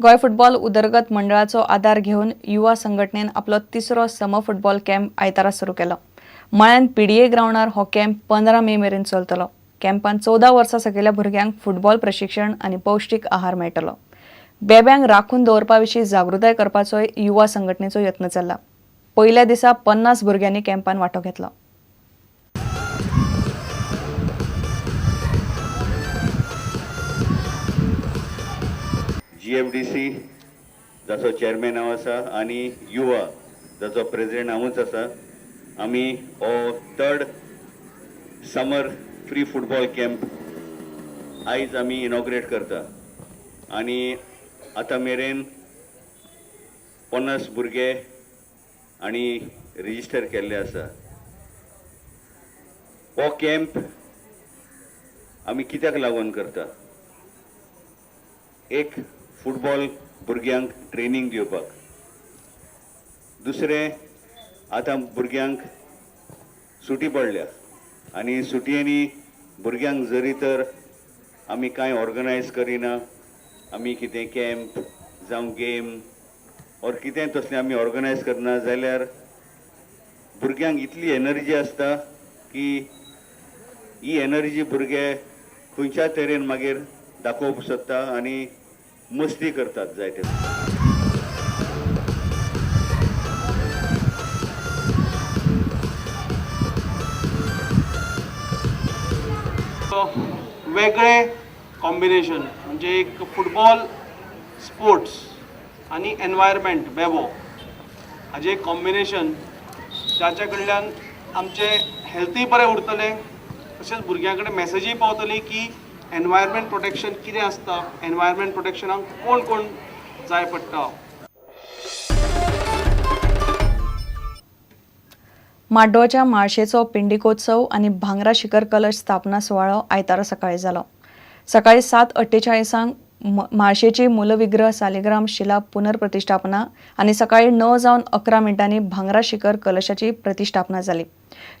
गोय फुटबॉल उदरगत मंडळाचो आधार घेवन युवा संघटनेन आपलो तिसरो सम फुटबॉल कॅम्प आयतारा सुरू केलो. मळ्यान पीडीए ग्राउंडार हो कॅम्प 15 मे मेरेन चलतलो. कॅम्पान 14 वर्सां सकयल्या भुरग्यांक फुटबॉल प्रशिक्षण आनी पौष्टीक आहार मेळटलो. बेब्यांक राखून दवरपा विशीं जागृताय करपाचोय युवा संघटनेचो यत्न चल्ला. पयल्या दिसा 50 भुरग्यांनी कॅम्पान वांटो घेतलो. GFDC जाचो चेअरमॅन हांव आसा आनी युवा जाचो प्रेसिडेंट हांवूच आसा. आमी हो थर्ड समर फ्री फुटबॉल कॅम्प आयज आमी इनॉग्रेट करता आनी आतां मेरेन 50 भुरगे आनी रेजिस्टर केल्ले आसा. हो कॅम्प आमी कित्याक लागून करता? एक फुटबॉल भुरग्यांक ट्रेनिंग दिवपाक. दुसरें आतां भुरग्यांक सुटी पडल्या आनी सुटयेनी भुरग्यांक जरी तर आमी कांय ऑर्गनायज करिना, आमी कितें कॅम्प जावं गेम ऑर कितें तसलें आमी ऑर्गनायज करना जाल्यार भुरग्यांक इतली एनर्जी आसता की ही एनर्जी भुरगे खंयच्या तरेन मागीर दाखोवप सोदता आनी मस्ती करतात जायते. वेगळे कॉम्बिनेशन म्हणजे एक फुटबॉल स्पोर्ट्स आणि एनवायरमेंट बेबो हाजे एक कॉम्बिनेशन जाच्या कडल्यान आमचे हेल्थूय बरें उरतलें, तशेंच भुरग्यां कडेन मॅसेजूय पावतली की एनवायरमेंट प्रोटेक्शन कितें आसता, एनवायरमेंट प्रोटेक्शनाक कोण कोण जाय पडटा. माड्डोळच्या माळशेचो पिंडिकोत्सव आनी भांगरा शिखर कलश स्थापना सुवाळो आयतारा सकाळी जालो. सकाळी 7:48 माळशेची मूलविग्रह सालिग्राम शिला पुनर्प्रतिष्ठापना आनी सकाळी 9 जावन 11 मिनटांनी भांगरा शिखर कलशाची प्रतिष्ठापना जाली.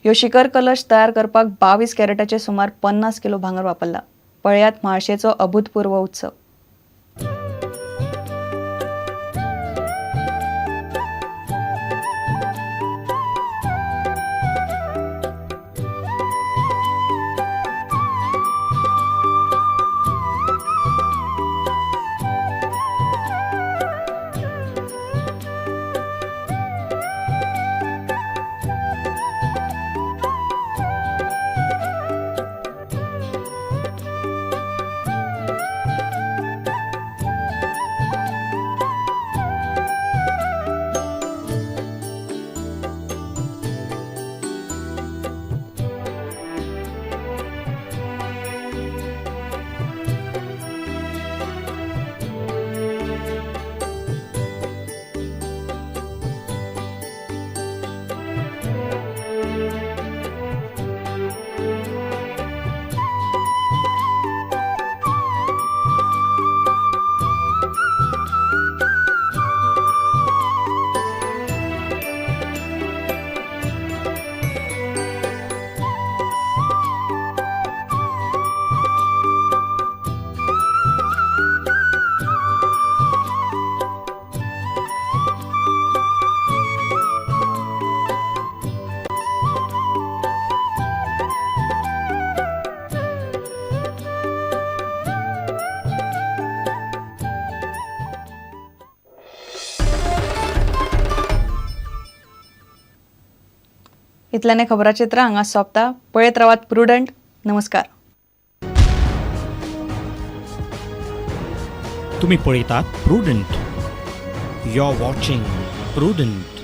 ह्यो शिखर कलश तयार करपाक 22 कॅरेटाचे सुमार 50 किलो भांगर वापरला. पळयात माळशेचो अभूतपूर्व उत्सव. इतल्याने खबराचित्र हांगा सोंपता. पळयत रावात प्रुडंट. नमस्कार. तुम्ही पळयतात Prudent. You are watching prudent.